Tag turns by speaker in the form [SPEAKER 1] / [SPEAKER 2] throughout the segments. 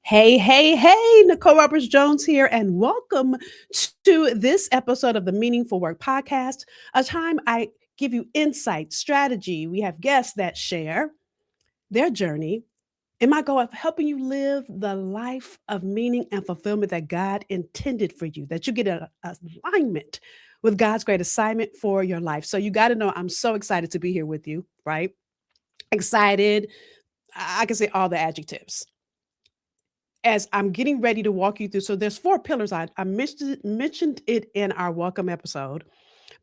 [SPEAKER 1] Hey, hey, hey, Nicole Roberts Jones here, and welcome to this episode of the Meaningful Work Podcast, a time I give you insight, strategy. We have guests that share their journey in my goal of helping you live the life of meaning and fulfillment that God intended for you, that you get an alignment with God's great assignment for your life. So you got to know I'm so excited to be here with you, right? Excited. I can say all the adjectives as I'm getting ready to walk you through. So there's four pillars. I mentioned it in our welcome episode.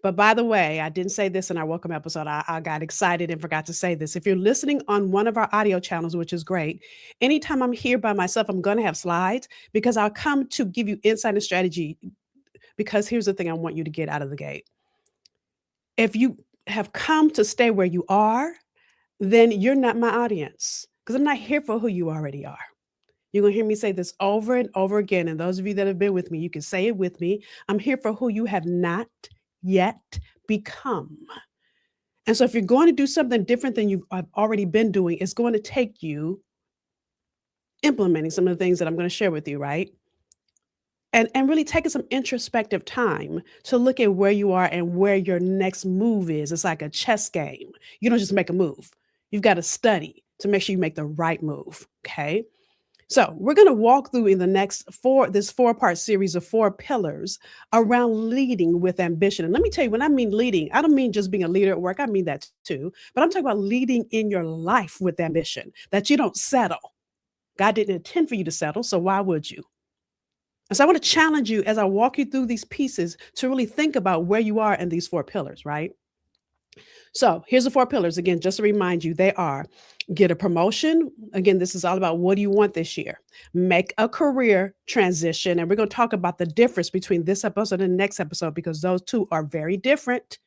[SPEAKER 1] But by the way, I didn't say this in our welcome episode. I got excited and forgot to say this. If you're listening on one of our audio channels, which is great, anytime I'm here by myself, I'm going to have slides because I'll come to give you insight and strategy. Because here's the thing I want you to get out of the gate. If you have come to stay where you are, then you're not my audience because I'm not here for who you already are. You're going to hear me say this over and over again. And those of you that have been with me, you can say it with me. I'm here for who you have not yet become. And so if you're going to do something different than you've already been doing, it's going to take you implementing some of the things that I'm going to share with you, right? And really taking some introspective time to look at where you are and where your next move is. It's like a chess game. You don't just make a move. You've got to study to make sure you make the right move. Okay. So we're going to walk through in the next this four-part series of four pillars around leading with ambition. And let me tell you, when I mean leading, I don't mean just being a leader at work. I mean that too. But I'm talking about leading in your life with ambition, that you don't settle. God didn't intend for you to settle, so why would you? And so I want to challenge you as I walk you through these pieces to really think about where you are in these four pillars, right? So here's the four pillars. Again, just to remind you, they are get a promotion. Again, this is all about what do you want this year? Make a career transition. And we're going to talk about the difference between this episode and the next episode because those two are very different.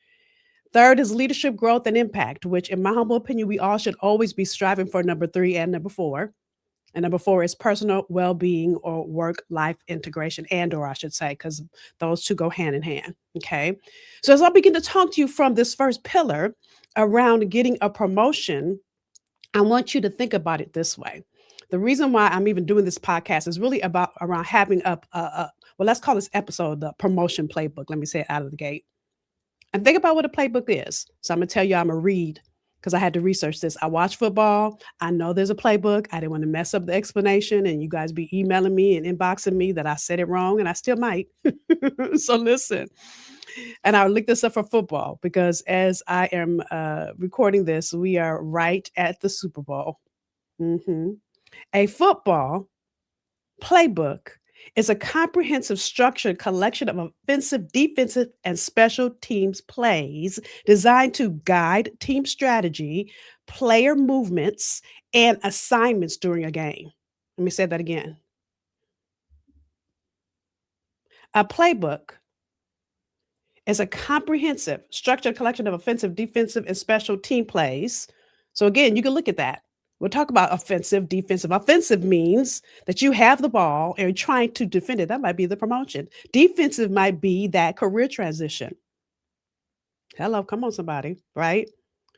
[SPEAKER 1] Third is leadership growth and impact, which, in my humble opinion, we all should always be striving for number three and number four. And number four is personal well-being or work-life integration, or I should say, because those two go hand in hand. Okay. So as I begin to talk to you from this first pillar around getting a promotion, I want you to think about it this way. The reason why I'm even doing this podcast is really about around having well, let's call this episode the promotion playbook. Let me say it out of the gate. And think about what a playbook is. So I'm going to tell you, I'm going to read because I had to research this. I watch football. I know there's a playbook. I didn't want to mess up the explanation and you guys be emailing me and inboxing me that I said it wrong, and I still might. So listen. And I'll look this up for football because as I am recording this, we are right at the Super Bowl. A football playbook is a comprehensive structured collection of offensive, defensive, and special teams plays designed to guide team strategy, player movements, and assignments during a game. Let me say that again. A playbook is a comprehensive, structured collection of offensive, defensive, and special team plays. So again, you can look at that. We'll talk about offensive, defensive. Offensive means that you have the ball and you're trying to defend it. That might be the promotion. Defensive might be that career transition. Hello, come on, somebody, right?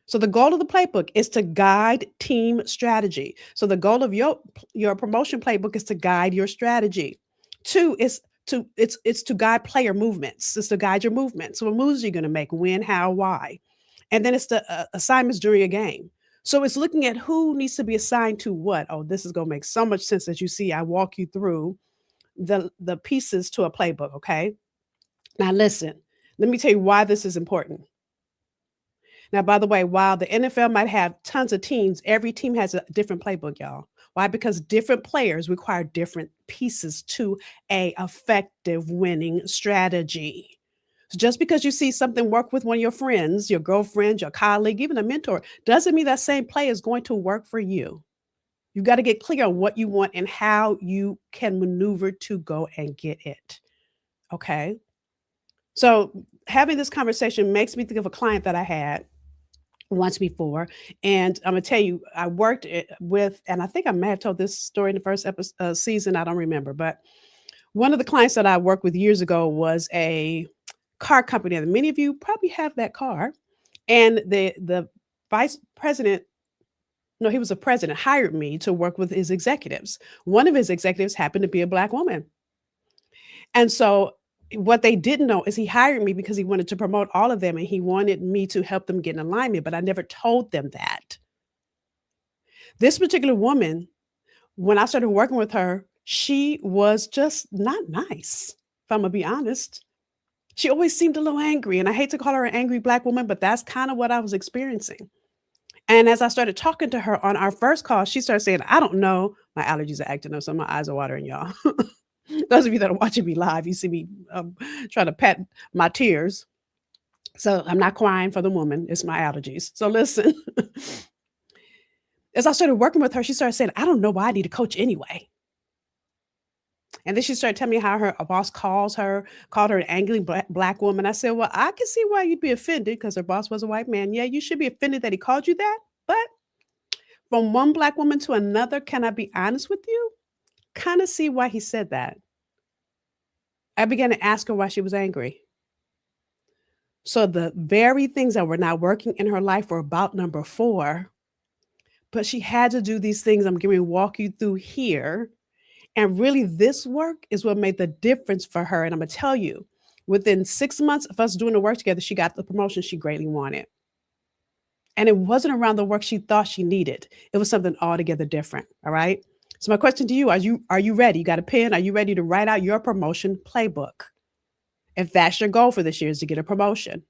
[SPEAKER 1] So the goal of the playbook is to guide team strategy. So the goal of your promotion playbook is to guide your strategy. Two is it's to guide player movements. It's to guide your movements. So what moves are you going to make? When, how, why? And then it's the assignments during a game. So it's looking at who needs to be assigned to what. Oh, this is going to make so much sense as you see. I walk you through the pieces to a playbook. Okay. Now listen. Let me tell you why this is important. Now, by the way, while the NFL might have tons of teams, every team has a different playbook, y'all. Why? Because different players require different pieces to a effective winning strategy. So just because you see something work with one of your friends, your girlfriend, your colleague, even a mentor, doesn't mean that same play is going to work for you. You've got to get clear on what you want and how you can maneuver to go and get it. Okay. So having this conversation makes me think of a client that I had once before. And I'm gonna tell you, I worked with, and I think I may have told this story in the first episode season. I don't remember, but one of the clients that I worked with years ago was a car company, and many of you probably have that car. And the vice president No, he was a president, hired me to work with his executives. One of his executives happened to be a black woman. And so what they didn't know is he hired me because he wanted to promote all of them and he wanted me to help them get in alignment, but I never told them that. This particular woman, when I started working with her, she was just not nice, if I'm gonna be honest. She always seemed a little angry, and I hate to call her an angry black woman, but that's kind of what I was experiencing. And as I started talking to her on our first call, she started saying, I don't know. My allergies are acting up, so my eyes are watering, y'all. Those of you that are watching me live, you see me trying to pat my tears. So I'm not crying for the woman, it's my allergies. So listen, as I started working with her, she started saying, I don't know why I need a coach anyway. And then she started telling me how her boss called her an angry black woman. I said, well, I can see why you'd be offended because her boss was a white man. Yeah, you should be offended that he called you that. But from one black woman to another, can I be honest with you? Kind of see why he said that. I began to ask her why she was angry. So the very things that were not working in her life were about number four, but she had to do these things I'm going to walk you through here. And really, this work is what made the difference for her. And I'm going to tell you, within 6 months of us doing the work together, she got the promotion she greatly wanted. And it wasn't around the work she thought she needed. It was something altogether different. All right. So my question to you, are you ready? You got a pen? Are you ready to write out your promotion playbook? If that's your goal for this year is to get a promotion.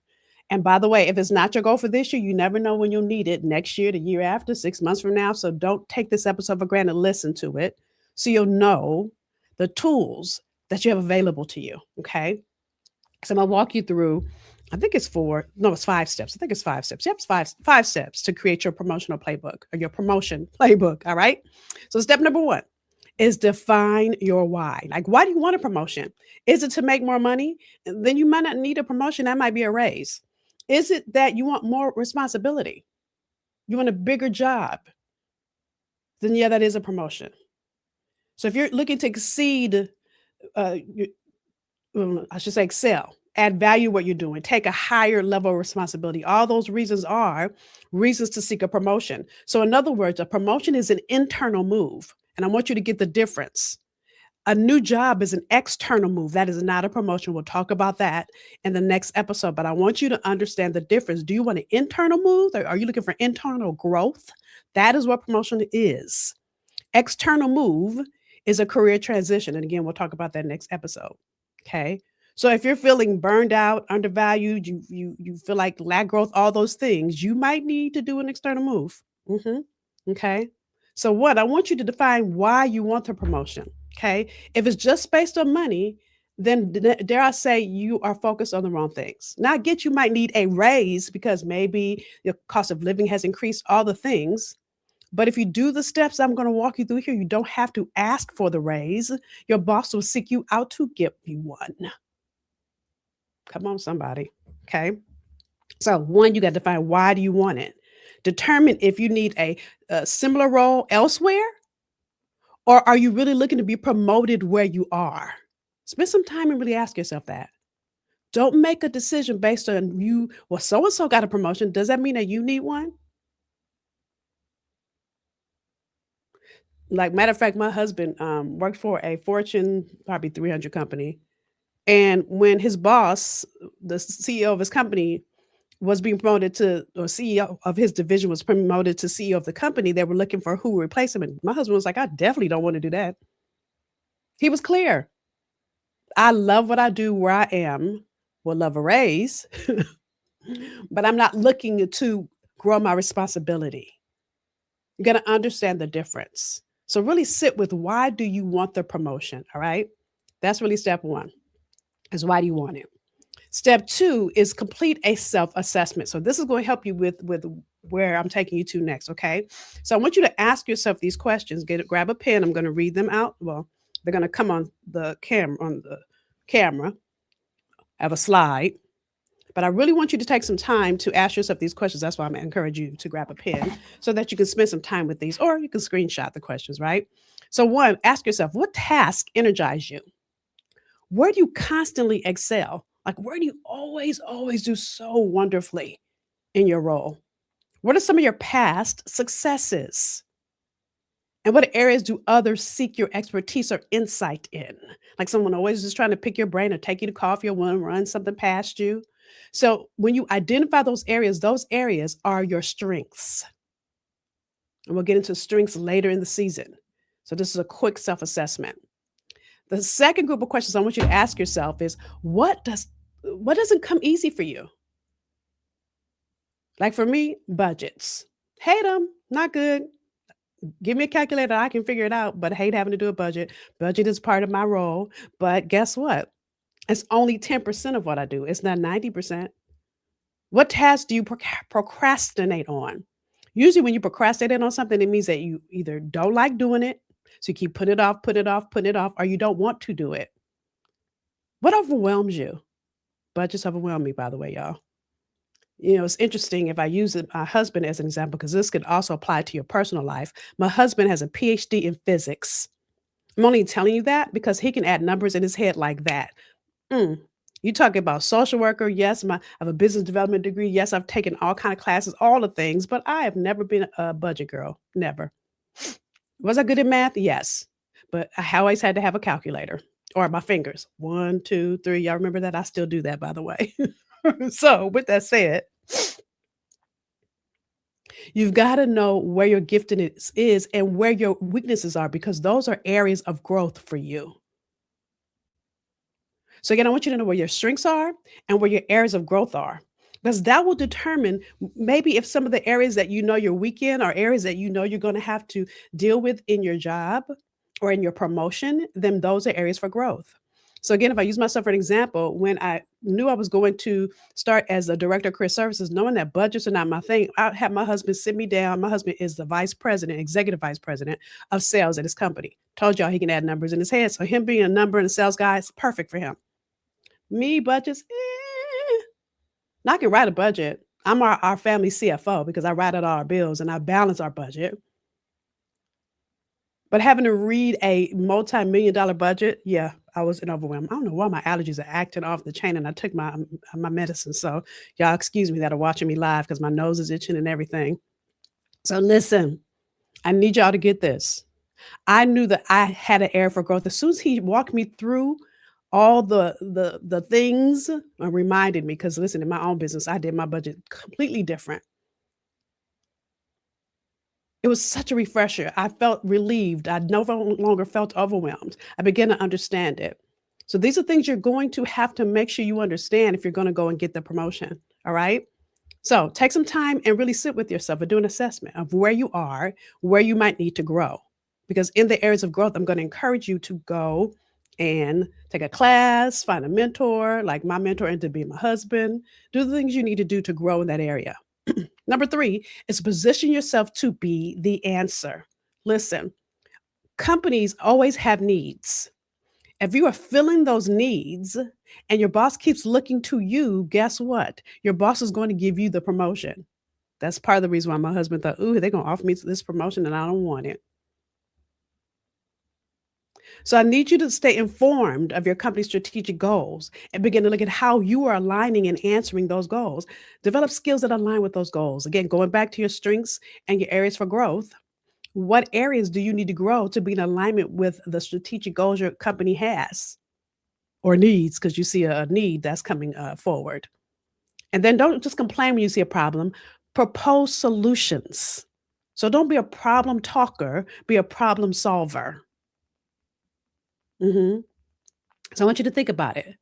[SPEAKER 1] And by the way, if it's not your goal for this year, you never know when you'll need it next year, the year after, 6 months from now. So don't take this episode for granted. Listen to it so you'll know the tools that you have available to you. Okay. So I'm gonna walk you through. I think it's four. No, it's 5 steps. I think it's 5 steps. Yep, it's five steps to create your promotional playbook or your promotion playbook. All right. So step number one is define your why. Like, why do you want a promotion? Is it to make more money? Then you might not need a promotion. That might be a raise. Is it that you want more responsibility? You want a bigger job? Then yeah, that is a promotion. So if you're looking to exceed, you, I should say excel, add value what you're doing, take a higher level of responsibility. All those reasons are reasons to seek a promotion. So in other words, a promotion is an internal move. And I want you to get the difference. A new job is an external move. That is not a promotion. We'll talk about that in the next episode, but I want you to understand the difference. Do you want an internal move or are you looking for internal growth? That is what promotion is. External move is a career transition. And again, we'll talk about that next episode. Okay. So if you're feeling burned out, undervalued, you feel like lack growth, all those things, you might need to do an external move. Mhm. Okay. So what I want you to define why you want the promotion. Okay. If it's just based on money, then dare I say you are focused on the wrong things. Now I get you might need a raise because maybe the cost of living has increased, all the things. But if you do the steps I'm going to walk you through here, you don't have to ask for the raise. Your boss will seek you out to give you one. Come on, somebody. Okay. So, one, you got to define why do you want it? Determine if you need a similar role elsewhere, or are you really looking to be promoted where you are? Spend some time and really ask yourself that. Don't make a decision based on you. Well, so and so got a promotion. Does that mean that you need one? Like, matter of fact, my husband worked for a Fortune probably 300 company. And when his boss, the CEO of his company, was being promoted to, or CEO of his division was promoted to CEO of the company, they were looking for who would replace him. And my husband was like, I definitely don't want to do that. He was clear. I love what I do where I am, will love a raise, but I'm not looking to grow my responsibility. You're going to understand the difference. So really sit with why do you want the promotion? All right. That's really step one is why do you want it? Step two is complete a self-assessment. So this is going to help you with where I'm taking you to next. Okay. So I want you to ask yourself these questions. Grab a pen. I'm going to read them out. Well, they're going to come on the camera. I have a slide. But I really want you to take some time to ask yourself these questions. That's why I'm going to encourage you to grab a pen so that you can spend some time with these, or you can screenshot the questions, right? So one, ask yourself, what tasks energize you? Where do you constantly excel? Like, where do you always do so wonderfully in your role? What are some of your past successes? And what areas do others seek your expertise or insight in? Like someone always just trying to pick your brain or take you to coffee or want to run something past you. So when you identify those areas are your strengths. And we'll get into strengths later in the season. So this is a quick self-assessment. The second group of questions I want you to ask yourself is what doesn't come easy for you? Like for me, budgets. Hate them, not good. Give me a calculator, I can figure it out, but I hate having to do a budget. Budget is part of my role, but guess what? It's only 10% of what I do. It's not 90%. What tasks do you procrastinate on? Usually, when you procrastinate on something, it means that you either don't like doing it, so you keep putting it off, putting it off, putting it off, or you don't want to do it. What overwhelms you? Budgets overwhelm me, by the way, y'all. It's interesting if I use my husband as an example, because this could also apply to your personal life. My husband has a PhD in physics. I'm only telling you that because he can add numbers in his head like that. Mm. You talking about social worker? Yes, I have a business development degree. Yes, I've taken all kind of classes, all the things, but I have never been a budget girl. Never. Was I good at math? Yes, but I always had to have a calculator or my fingers. One, two, three. Y'all remember that? I still do that, by the way. So, with that said, you've got to know where your giftedness is and where your weaknesses are because those are areas of growth for you. So again, I want you to know where your strengths are and where your areas of growth are. Because that will determine maybe if some of the areas that you know you're weak in are areas that you know you're going to have to deal with in your job or in your promotion, then those are areas for growth. So again, if I use myself for an example, when I knew I was going to start as a director of career services, knowing that budgets are not my thing, I had my husband sit me down. My husband is the vice president, executive vice president of sales at his company. Told y'all he can add numbers in his head. So him being a number and a sales guy is perfect for him. Me, budgets, now I can write a budget. I'm our family CFO because I write out all our bills and I balance our budget. But having to read a multi-million dollar budget, yeah, I was in overwhelmed. I don't know why my allergies are acting off the chain, and I took my medicine. So y'all excuse me that are watching me live because my nose is itching and everything. So listen, I need y'all to get this. I knew that I had an area for growth. As soon as he walked me through all the things and reminded me, because listen, in my own business, I did my budget completely different. It was such a refresher. I felt relieved. I no longer felt overwhelmed. I began to understand it. So these are things you're going to have to make sure you understand if you're going to go and get the promotion. All right. So take some time and really sit with yourself and do an assessment of where you are, where you might need to grow. Because in the areas of growth, I'm going to encourage you to go and take a class, find a mentor, like my mentor ended up being my husband. Do the things you need to do to grow in that area. Number three is position yourself to be the answer. Listen, companies always have needs. If you are filling those needs and your boss keeps looking to you, guess what? Your boss is going to give you the promotion. That's part of the reason why my husband thought, ooh, they're going to offer me this promotion and I don't want it. So I need you to stay informed of your company's strategic goals and begin to look at how you are aligning and answering those goals. Develop skills that align with those goals. Again, going back to your strengths and your areas for growth. What areas do you need to grow to be in alignment with the strategic goals your company has or needs? Because you see a need that's coming forward. And then don't just complain when you see a problem, propose solutions. So don't be a problem talker, be a problem solver. Mhm. So I want you to think about it.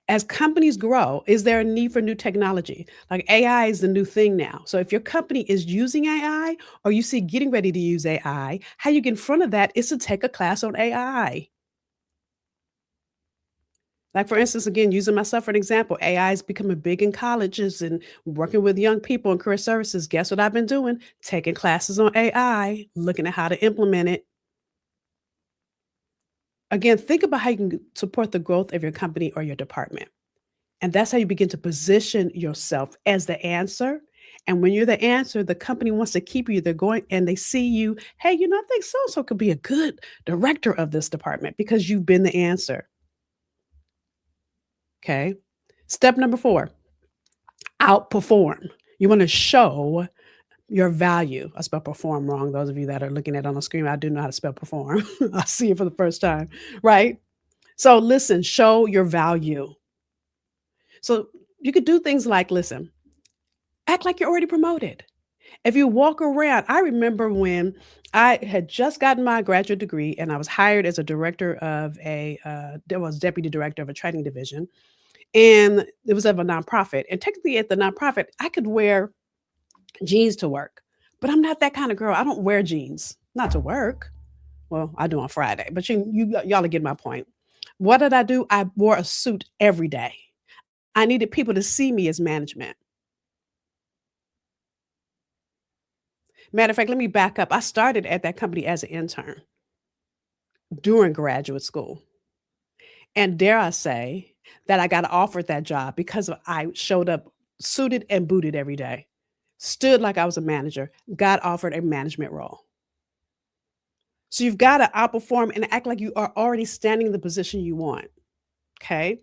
[SPEAKER 1] As companies grow, is there a need for new technology? Like AI is the new thing now. So if your company is using AI or you see getting ready to use AI, how you get in front of that is to take a class on AI. Like for instance, again, using myself for an example, AI is becoming big in colleges and working with young people in career services. Guess what I've been doing? Taking classes on AI, looking at how to implement it. Again, think about how you can support the growth of your company or your department. And that's how you begin to position yourself as the answer. And when you're the answer, the company wants to keep you. They're going and they see you, hey, I think so and so could be a good director of this department because you've been the answer. Okay. Step number four, outperform. You want to show Your value. I spelled perform wrong. Those of you that are looking at it on the screen, I do know how to spell perform. I see it for the first time, right? So listen, show your value. So you could do things like, listen, act like you're already promoted. If you walk around, I remember when I had just gotten my graduate degree and I was hired as a director of there was deputy director of a training division, and it was of a nonprofit. And technically, at the nonprofit, I could wear jeans to work, but I'm not that kind of girl. I don't wear jeans, not to work. Well, I do on Friday, but y'all get my point. What did I do? I wore a suit every day. I needed people to see me as management. Matter of fact, let me back up. I started at that company as an intern during graduate school. And dare I say that I got offered that job because I showed up suited and booted every day, stood like I was a manager, got offered a management role. So you've got to outperform and act like you are already standing in the position you want. Okay.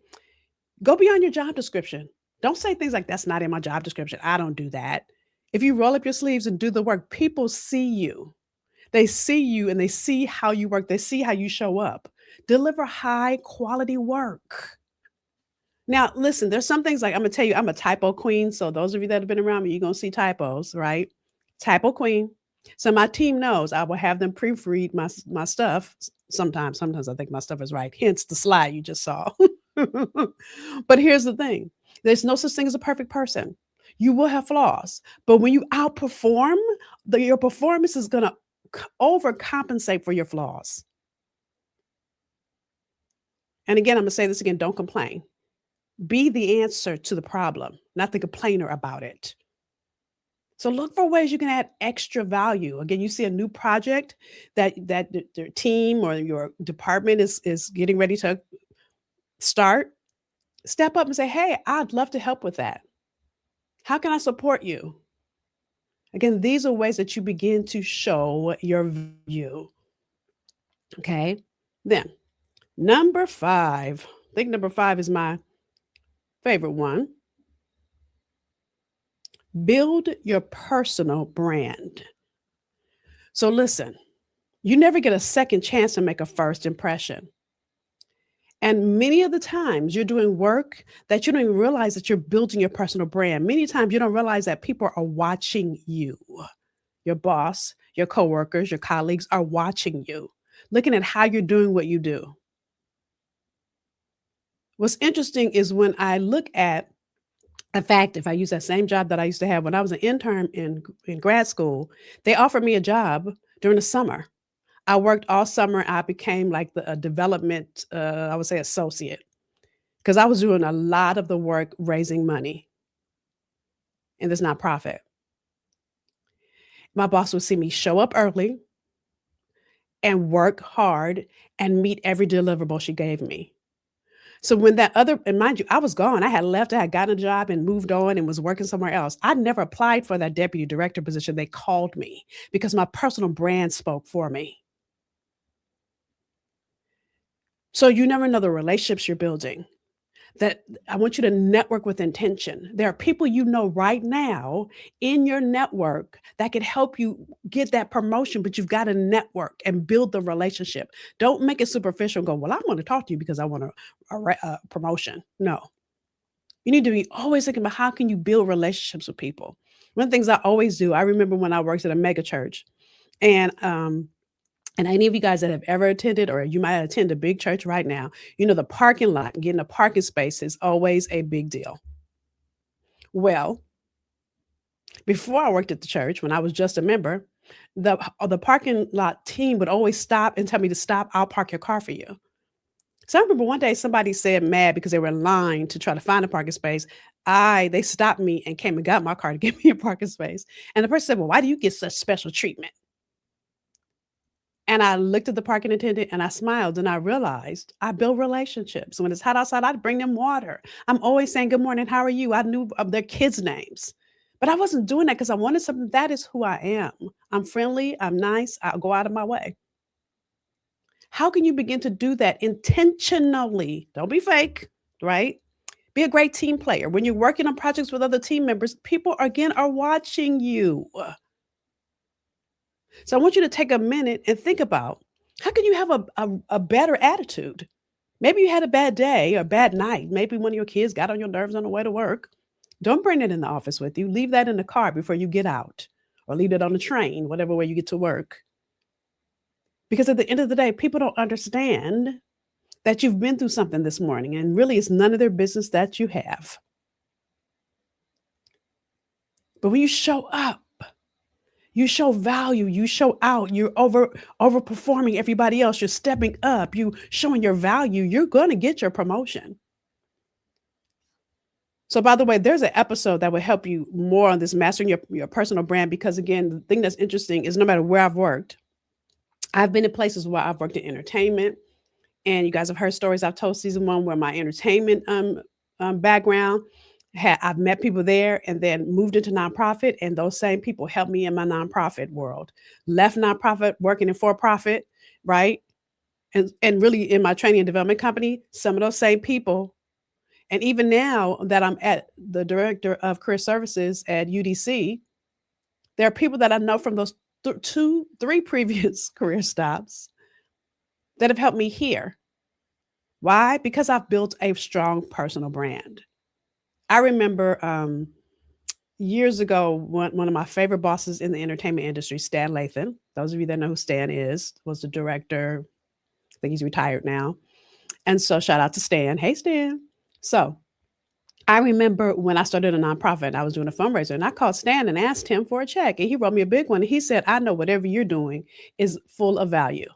[SPEAKER 1] Go beyond your job description. Don't say things like, that's not in my job description. I don't do that. If you roll up your sleeves and do the work, people see you. They see you and they see how you work. They see how you show up. Deliver high quality work. Now, listen, there's some things like I'm going to tell you, I'm a typo queen. So, those of you that have been around me, you're going to see typos, right? Typo queen. So, my team knows I will have them proofread my stuff. Sometimes I think my stuff is right. Hence the slide you just saw. But here's the thing, there's no such thing as a perfect person. You will have flaws. But when you outperform, your performance is going to overcompensate for your flaws. And again, I'm going to say this again, don't complain. Be the answer to the problem, not the complainer about it. So look for ways you can add extra value. Again, you see a new project that their team or your department is getting ready to start. Step up and say, "Hey, I'd love to help with that. How can I support you?" Again, these are ways that you begin to show your value. Okay. Then number 5. I think number 5 is my favorite one. Build your personal brand. So listen, you never get a second chance to make a first impression. And many of the times you're doing work that you don't even realize that you're building your personal brand. Many times you don't realize that people are watching you. Your boss, your coworkers, your colleagues are watching you, looking at how you're doing what you do. What's interesting is when I look at, in fact, if I use that same job that I used to have when I was an intern in grad school, they offered me a job during the summer. I worked all summer. I became like the development, I would say, associate, because I was doing a lot of the work raising money in this nonprofit. My boss would see me show up early and work hard and meet every deliverable she gave me. So when that other, and mind you, I was gone. I had left, I had gotten a job and moved on and was working somewhere else. I never applied for that deputy director position. They called me because my personal brand spoke for me. So you never know the relationships you're building. That I want you to network with intention. There are people you know right now in your network that could help you get that promotion, but you've got to network and build the relationship. Don't make it superficial and go, well, I want to talk to you because I want a promotion. No, you need to be always thinking about how can you build relationships with people. One of the things I always do, I remember when I worked at a mega church, and and any of you guys that have ever attended, or you might attend a big church right now, you know the parking lot, getting a parking space is always a big deal. Well, before I worked at the church, when I was just a member, the parking lot team would always stop and tell me to stop. I'll park your car for you. So I remember one day somebody said mad because they were in line to try to find a parking space. They stopped me and came and got my car to give me a parking space. And the person said, "Well, why do you get such special treatment?" And I looked at the parking attendant and I smiled and I realized I build relationships. When it's hot outside, I'd bring them water. I'm always saying, "Good morning, how are you?" I knew of their kids' names. But I wasn't doing that because I wanted something. That is who I am. I'm friendly, I'm nice, I'll go out of my way. How can you begin to do that intentionally? Don't be fake, right? Be a great team player. When you're working on projects with other team members, people again are watching you. So I want you to take a minute and think about how can you have a better attitude? Maybe you had a bad day or bad night. Maybe one of your kids got on your nerves on the way to work. Don't bring it in the office with you. Leave that in the car before you get out or leave it on the train, whatever way you get to work. Because at the end of the day, people don't understand that you've been through something this morning, and really it's none of their business that you have. But when you show up, you show value, you show out, you're overperforming everybody else, you're stepping up, you showing your value, you're going to get your promotion. So by the way, there's an episode that will help you more on this mastering your personal brand because again, the thing that's interesting is no matter where I've worked, I've been in places where I've worked in entertainment, and you guys have heard stories I've told season one where my entertainment background I've met people there and then moved into nonprofit, and those same people helped me in my nonprofit world. Left nonprofit, working in for profit, right? And really in my training and development company, some of those same people. And even now that I'm at the director of career services at UDC, there are people that I know from those two, three previous career stops that have helped me here. Why? Because I've built a strong personal brand. I remember years ago, one of my favorite bosses in the entertainment industry, Stan Lathan. Those of you that know who Stan is, was the director. I think he's retired now. And so shout out to Stan. Hey, Stan. So I remember when I started a nonprofit, I was doing a fundraiser and I called Stan and asked him for a check. And he wrote me a big one. And he said, I know whatever you're doing is full of value.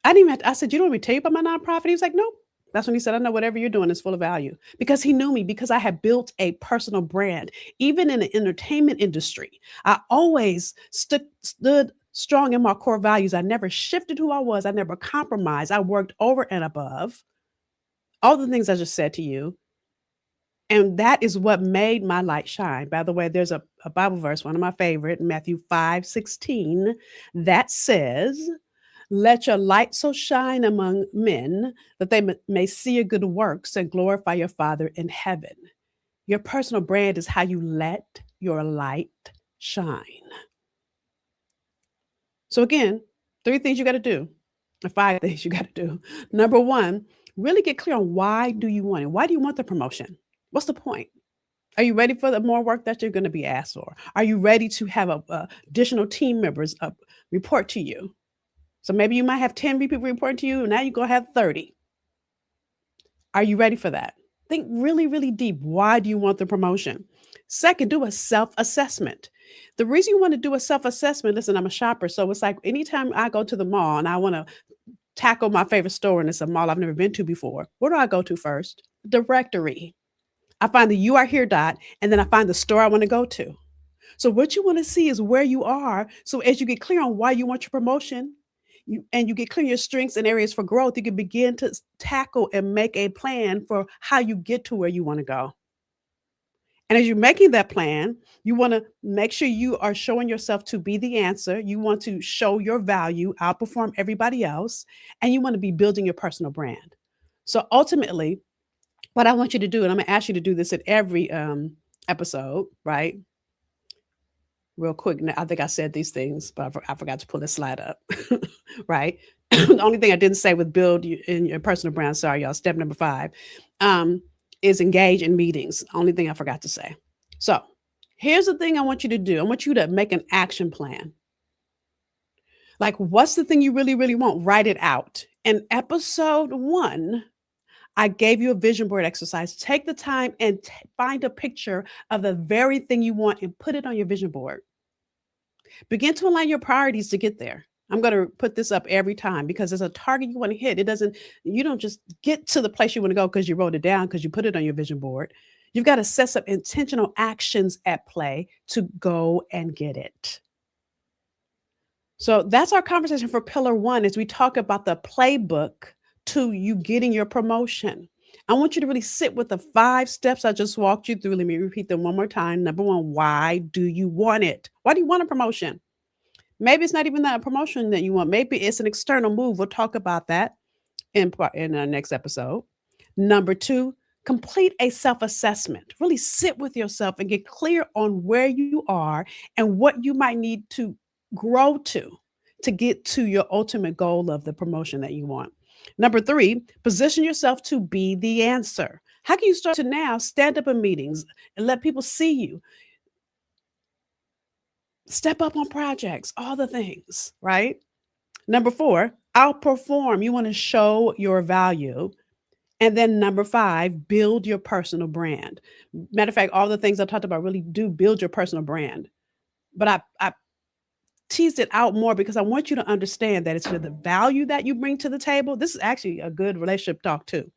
[SPEAKER 1] I said, you don't want me to tell you about my nonprofit? He was like, nope. That's when he said, I know whatever you're doing is full of value because he knew me because I had built a personal brand. Even in the entertainment industry, I always stood strong in my core values. I never shifted who I was. I never compromised. I worked over and above all the things I just said to you. And that is what made my light shine. By the way, there's a Bible verse, one of my favorite, Matthew 5:16, that says, let your light so shine among men that they may see your good works and glorify your Father in heaven. Your personal brand is how you let your light shine. So again, 3 things you got to do, or 5 things you got to do. Number 1, really get clear on why do you want it? Why do you want the promotion? What's the point? Are you ready for the more work that you're going to be asked for? Are you ready to have additional team members report to you? So maybe you might have 10 people reporting to you, and now you're going to have 30. Are you ready for that? Think really, really deep. Why do you want the promotion? Second, do a self-assessment. The reason you want to do a self-assessment, listen, I'm a shopper. So it's like anytime I go to the mall and I want to tackle my favorite store and it's a mall I've never been to before, where do I go to first? Directory. I find the You Are Here dot, and then I find the store I want to go to. So what you want to see is where you are. So as you get clear on why you want your promotion, you get clear your strengths and areas for growth, you can begin to tackle and make a plan for how you get to where you want to go. And as you're making that plan, you want to make sure you are showing yourself to be the answer. You want to show your value, outperform everybody else, and you want to be building your personal brand. So ultimately, what I want you to do, and I'm going to ask you to do this at every episode, right? Real quick, I think I said these things, but I forgot to pull this slide up, right? The only thing I didn't say with build in your personal brand, sorry, y'all, step number 5, is engage in meetings. Only thing I forgot to say. So here's the thing I want you to do. I want you to make an action plan. Like, what's the thing you really, really want? Write it out. In episode 1, I gave you a vision board exercise. Take the time and find a picture of the very thing you want and put it on your vision board. Begin to align your priorities to get there. I'm going to put this up every time because there's a target you want to hit. You don't just get to the place you want to go because you wrote it down, because you put it on your vision board. You've got to set some intentional actions at play to go and get it. So that's our conversation for pillar 1 as we talk about the playbook to you getting your promotion. I want you to really sit with the 5 steps I just walked you through. Let me repeat them one more time. Number 1, why do you want it? Why do you want a promotion? Maybe it's not even that promotion that you want. Maybe it's an external move. We'll talk about that in our next episode. Number 2, Complete a self-assessment. Really sit with yourself and get clear on where you are and what you might need to grow to get to your ultimate goal of the promotion that you want. Number three, position yourself to be the answer. How can you start to now stand up in meetings and let people see you? Step up on projects, all the things, right? Number four, outperform. You want to show your value. And then number five, build your personal brand. Matter of fact, all the things I talked about really do build your personal brand. But I teased it out more because I want you to understand that it's the value that you bring to the table. This is actually a good relationship talk too.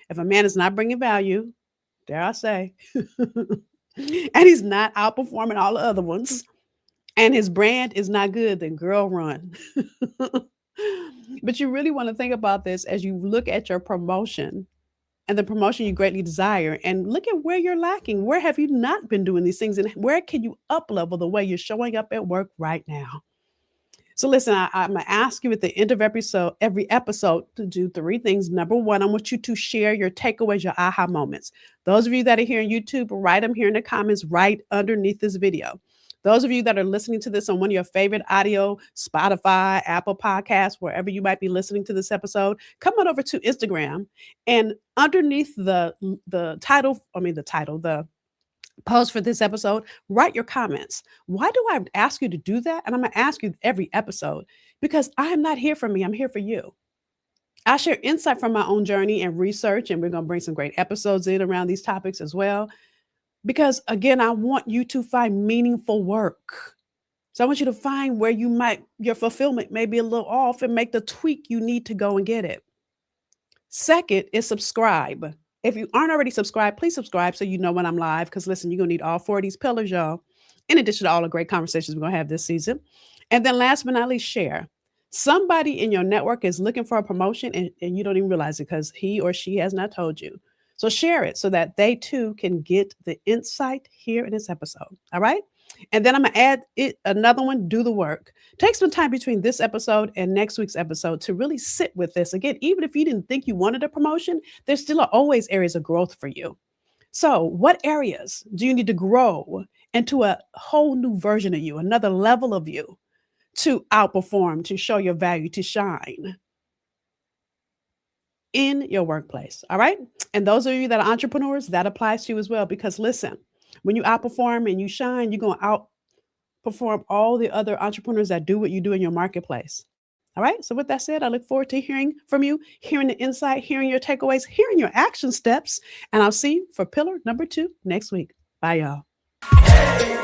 [SPEAKER 1] If a man is not bringing value, dare I say, and he's not outperforming all the other ones, and his brand is not good, then girl, run. But you really want to think about this as you look at your promotion and the promotion you greatly desire and look at where you're lacking. Where have you not been doing these things? And where can you up level the way you're showing up at work right now? So listen, I'm gonna ask you at the end of every episode to do three things. Number one, I want you to share your takeaways, your aha moments. Those of you that are here on YouTube, write them here in the comments right underneath this video. Those of you that are listening to this on one of your favorite audio, Spotify, Apple Podcasts, wherever you might be listening to this episode, come on over to Instagram and underneath the post for this episode, write your comments. Why do I ask you to do that? And I'm going to ask you every episode because I am not here for me. I'm here for you. I share insight from my own journey and research, and we're going to bring some great episodes in around these topics as well. Because again, I want you to find meaningful work. So I want you to find where your fulfillment may be a little off and make the tweak you need to go and get it. Second is subscribe. If you aren't already subscribed, please subscribe so you know when I'm live. Because listen, you're going to need all four of these pillars, y'all, in addition to all the great conversations we're going to have this season. And then last but not least, share. Somebody in your network is looking for a promotion and you don't even realize it because he or she has not told you. So share it so that they too can get the insight here in this episode. All right. And then I'm going to add another one, do the work. Take some time between this episode and next week's episode to really sit with this. Again, even if you didn't think you wanted a promotion, there still are always areas of growth for you. So what areas do you need to grow into a whole new version of you, another level of you to outperform, to show your value, to shine in your workplace? All right. And those of you that are entrepreneurs, that applies to you as well. Because listen, when you outperform and you shine, you're going to outperform all the other entrepreneurs that do what you do in your marketplace. All right. So with that said, I look forward to hearing from you, hearing the insight, hearing your takeaways, hearing your action steps. And I'll see you for pillar number 2 next week. Bye, y'all.